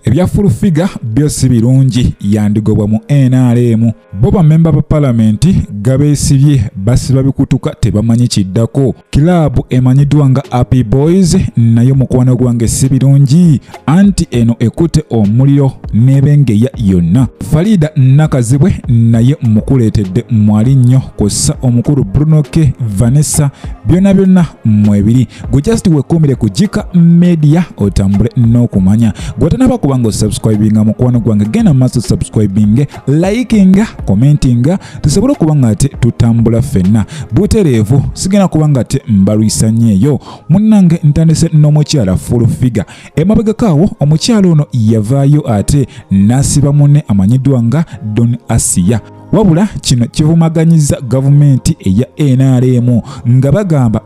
ebya full figure byosi birungi yandigobwa mu NRM. Bo bamemba ba palamenti gabeesibye basiba bikutuka tebamanyi kiddako. Kilabu emanyiddwa nga Happy Boys nayo mukwano gwange si birungi anti eno ekute omuliro n'ebengeya yonna. Faridah Nakazibwe naye mukuleetedde mwali nnyo kossa omukulu Bruno ke Vanessa byonna mwebiri. Gwe just wekumire ku Jika Media otambule n'okumanya. Gwatanaba kubanga subscribinga mukwano gwange genda maaso subscribing, likinga, commentinga tusobole okubanga ate tutambula ffenna. Butereevu sigenda kubanga ate mbalwisa nnyo munnange ntandise n'omukyala full figure. Emabegakaawo omukyala ono yavaayo ate n'asiba munne amanyiddwa nga Don Asia. Wabula kino kivumaganyiza gavumenti eya NRM nga bagamba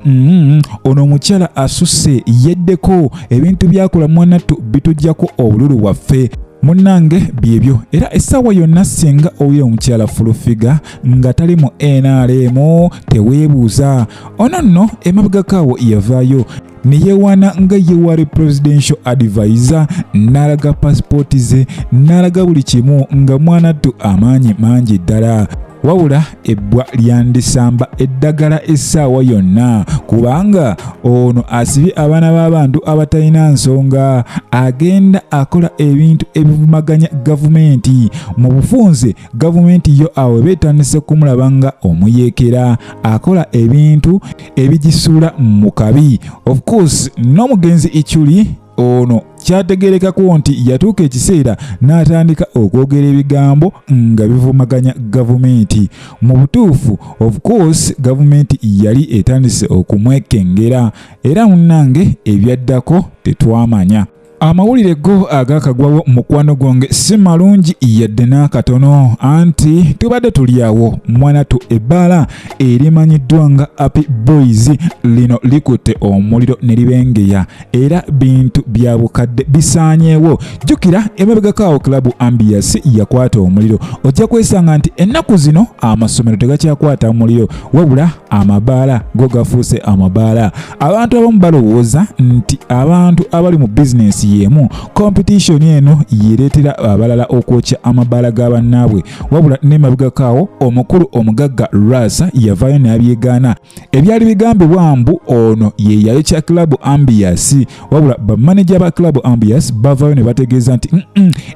ono omukyala asusse yeddeko ebintu byakola mwanattu bitujjako obululu waffe. Munnange byebyo era essaawa yonna singa owulira omukyala full figure nga tali mu NRM teweebuuza. Ono nno emabegakaawo yavaayo neyewana nga ye wali presidential advisor n'alaga passport ze n'alaga buli kimu nga mwanattu amaanyi mangi ddala. Wabula ebbwa lyandisamba eddagala essaawa yonna kubanga ono asibye abaana b'abantu abatalina nsonga agenda akola ebintu ebivumaganya gavumenti. Mu bufunze gavumenti yo awe beetandise kumulaba nga omuyeekera akola ebintu ebigisuula mu kabi. Of course n'omugenzi Ichuli ono kyategerekako nti yatuuka ekiseera n'atandika okwogera ebigambo nga bivumaganya gavumenti. Mu butuufu of course gavumenti yali etandise okumwekengera era munnange ebyaddako tetwamanya. Amawulire go agakagwawo mukwano gwange si malungi yadde n'akatono anti tubadde tulyawo mwanattu ebbaala erimanyiddwa nga Happy Boys lino likutte omuliro ne libengeya era bintu bya bukadde bisaanyeewo. Jjukira emabegakaawo Club Ambience yakwata omuliro. Ojja kwesanga nti ennaku zino amasomero tegakyakwata omuliro wabula amabaala go gafuuse amabaala. Abantu abamu balowooza nti abantu abali mu bizinesi yemu competition eno yireetera abalala okwokya amabaala g'abannaabwe wabula n'emabegakaawo omukulu omugagga Rasa yavaayo n'abyegaana. Ebyali bigambibwa mbu ono ye yayokya Club Ambience wabula bamaneja ba Club Ambience bavaayo ne bategeeza nti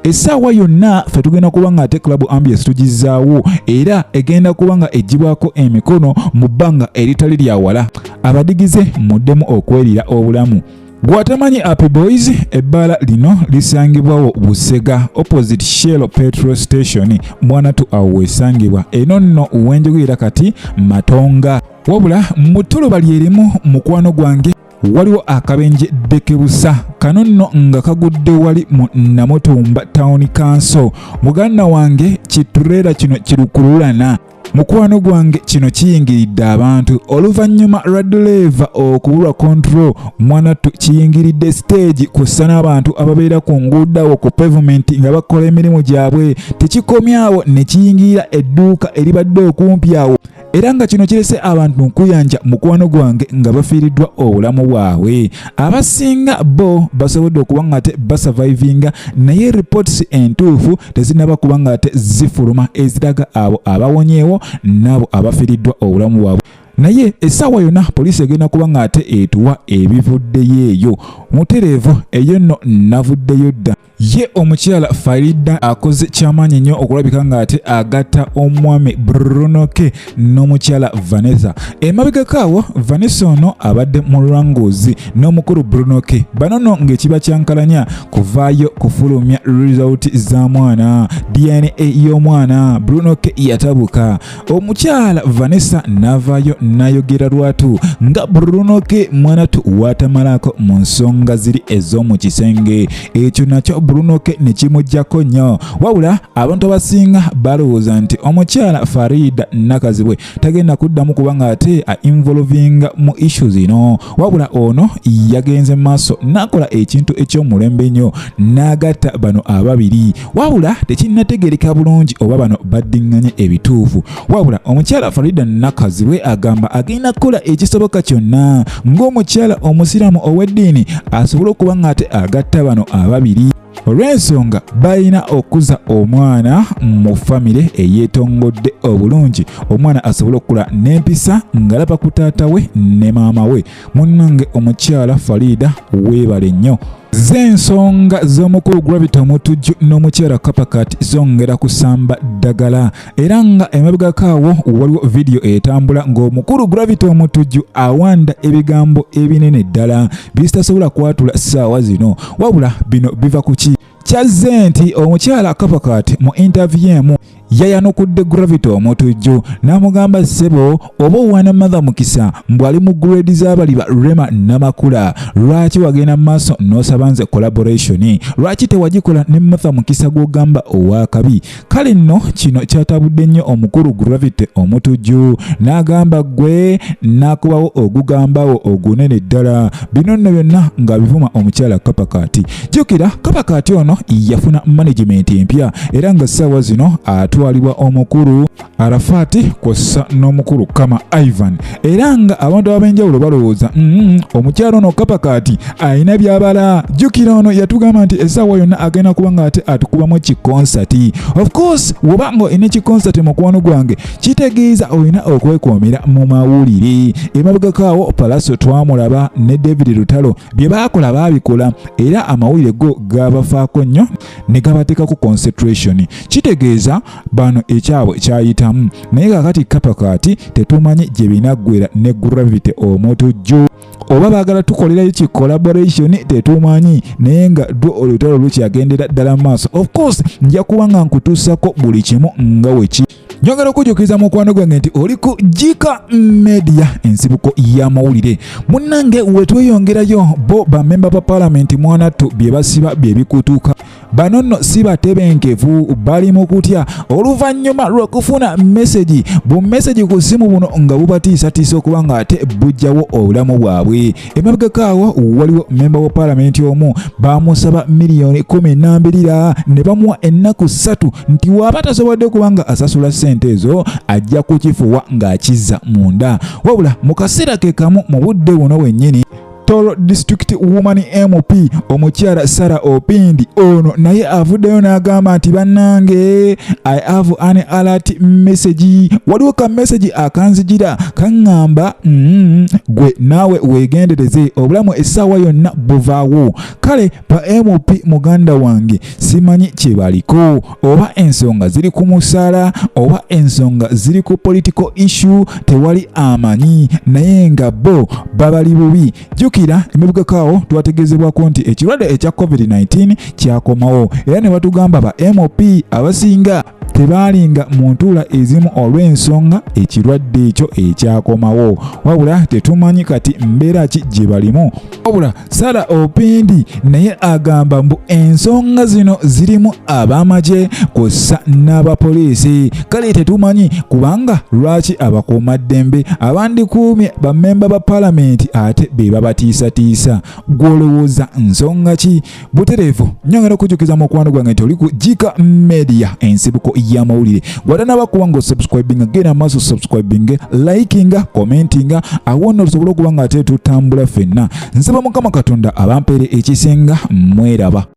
essaawa yonna ffe tugenda kuba nga ate Club Ambience tugizaawo era egenda kuba nga egibwako emikono mu bbanga eritali lya wala. Abadigize muddemu okwerira obulamu. Gwatamanyi Happy Boys ebbaala lino lisangibwawo Busega opposite Shell petrol station mwanattu awo wesangibwa. Eno nno wenjogera kati Matonga. Wabula mutulo bali erimu mukwano gwange waliwo akabenje Dekebusa kano nno nga kagudde wali mu Namutumba Town Council. Muganda wange kiturera kino kirukululana. Mukwano gwange kino kiyingiridde abantu oluvannyuma Radleva okubulwa control mwanattu kiyingiridde stage kussa n'abantu ababeera ku nguudawo ku pavement nga bakola emirimu gyabwe. Tekikomyawo ne kiyingirira edduuka eribadde okumpi awo era nga kino kirese abantu nkuyanja mukwano gwange nga bafiiriddwa obulamu bwabwe. Abasinga bo basobodde okuba nga ate basurvivinga naye reports entuufu tezinaba kuba nga ate zifuluma eziraga abo abawonyeewo nabo abafiiriddwa obulamu bwabwe. Naye essaawa yonna poliisi egenda kuba nga ate etuwa ebivuddeyo eyo. Mutereevu eyo nno navuddeyo dda. Ye omukyala Faridah akoze kyamaanyi nnyo okulabika nga ate agatta omwami Bruno ke n'omukyala Vanessa. Emabegakaawo Vanessa ono abadde mu lwanguzi n'omukulu Bruno ke. Bano nno ng'ekiba kyankalanya kuvaayo kufulumya result za mwana DNA y'omwana Bruno ke yatabuka. Omukyala Vanessa n'avaayo n'ayogera lwatu nga Bruno ke mwanattu watamalako mu nsonga ziri ez'omu kisenge. Ekyo nakyo Bruno ke ne kimujjako nnyo wabula abantu abasinga balowooza nti omukyala Faridah Nakazibwe tagenda kuddamu kubanga ate involvinga mu issue zino wabula ono yagenze maaso n'akola ekintu eky'omulembe nnyo n'agatta bano ababiri wabula tekinnategereka bulungi oba bano baddiŋŋanye ebituufu wabula omukyala Faridah Nakazibwe agamba agenda kukola ekisoboka kyonna ng'omukyala omusiraamu ow'eddiini asobole okuba nga ate agatta bano ababiri. olw'ensonga balina okuza omwana mu famire eyeetongodde obulungi, omwana asobole okukula n'empisa ng'alaba ku taata we ne maama we. Munnange omukyala Faridah weebale nnyo. Z'ensonga z'omukulu Gravity Omutujju n'omukyala Kapakati zongera kusamba ddagala, era nga emabegako awo waliwo vidiyo etambula ng'omukulu Gravity Omutujju awanda ebigambo ebinene ddala bisitasobola kwatula ssaawa zino, wabula bino biva ku ki? Kyazze nti omukyala Kapakati mu interview emu yayanukudde Gravity Omutujju n'amugamba ssebo oba owaana Mother Mukisa mbwali mu grade z'abali ba Rema Namakula, lwaki wagenda mu maaso n'osaba nze collaboration, lwaki tewagikola ne Mother Mukisa gw'ogamba owakabi? Kale nno kino kyatabudde nnyo omukulu Gravity Omutujju n'agamba gwe n'akubawo ogugambawo ogunene ddala, bino nno byonna nga bivuma omukyala Kapakati. Jjukira Kapakati ono yafuna management empya era nga ssaawa zino atwalibwa omukulu Arafati kw'ossa n'omukulu Kama Ivan, era nga abantu ab'enjawulo balowooza omukyala ono Kapakati alina byabala. Jjukira ono yatugamba nti essaawa yonna agenda kuba nga ate atukubamu kikonsati. Of course woba nga olina kikonsati mukwano gwange kitegeeza olina okwekoomera mu mawulire. Emabegako awo Palaso twamulaba ne David Lutalo bye baakola baabikola, era amawulire go gabafaako nnyo ne gabateeka ku concentration. Kitegeeza bano ekyabwe kyayitamu, naye kakati Kapakati tetumanyi gye binaggwera ne Gravity Omutujju, oba baagala tukolerayo ki collaboration tetumanyi, naye nga dwo olutalo lukyagendera ddala maaso. Of course nja kuba nga nkutuusako buli kimu nga weki. Nyongera okujjukiza mukwano gwange nti oli ku Jika Media, ensibuko y'amawulire. Munnange wetweyongerayo bo bammemba ba Parliament mwanattu bye basiba bye bikutuuka. Bano nno si batebenkevu, bali mu kutya oluvannyuma lw'okufuna message bu message ku simu buno nga bubatiisatiisa okuba nga ate bujjawo obulamu bwabwe. Emabegako awo waliwo memba wa Parliament omu bamusaba $12,000 ne bamuwa ennaku 3 nti waba tasobodde kuba nga asasula ssente ezo ajja kukifuwa ng'akizza munda. Wabula mu kaseera ke kamu mu budde buno wennyini Toro District Woman MP omukyala Sarah Opindi ono naye avuddeyo n'agamba nti bannange I have an alert message. Waliwo ka message akanzijira kaŋŋamba gwe naawe weegendereze obulamu essaawa yonna buvaawo. Kale pa MP muganda wange simanyi kye baliko, oba ensonga ziri ku musaala oba ensonga ziri ku political issue tewali amanyi, naye nga bo babali bubi. Jjukira emabegako awo twategeezebwako nti ekirwadde ekya COVID-19 kyakomawo, era ne batugamba ba MP abasinga tebaalinga mu ntuula ezimu olw'ensonga ekirwadde ekyo ekyakomawo, wabula tetumanyi kati mbeera ki gye balimu. Wabula Sarah Opindi naye agamba mbu ensonga zino zirimu ab'amagye kw'ossa n'abapoliisi. Kale tetumanyi kubanga lwaki abakuumaddembe abandikuumye bammemba ba Parliament ate be babatiisatiisa. Gw'olowooza nsonga ki? Butereevu nyongera okujjukiza mukwano gwange nti oli ku Jika Media, ensibuko y'amawulire. Watanaba kuba nga subscribing, genda maaso subscribing, liking, commenting, awo nno tusobole okuba nga ate tutambula ffenna. Nsaba Mukama Katonda abampeere ekisenga. Mweraba.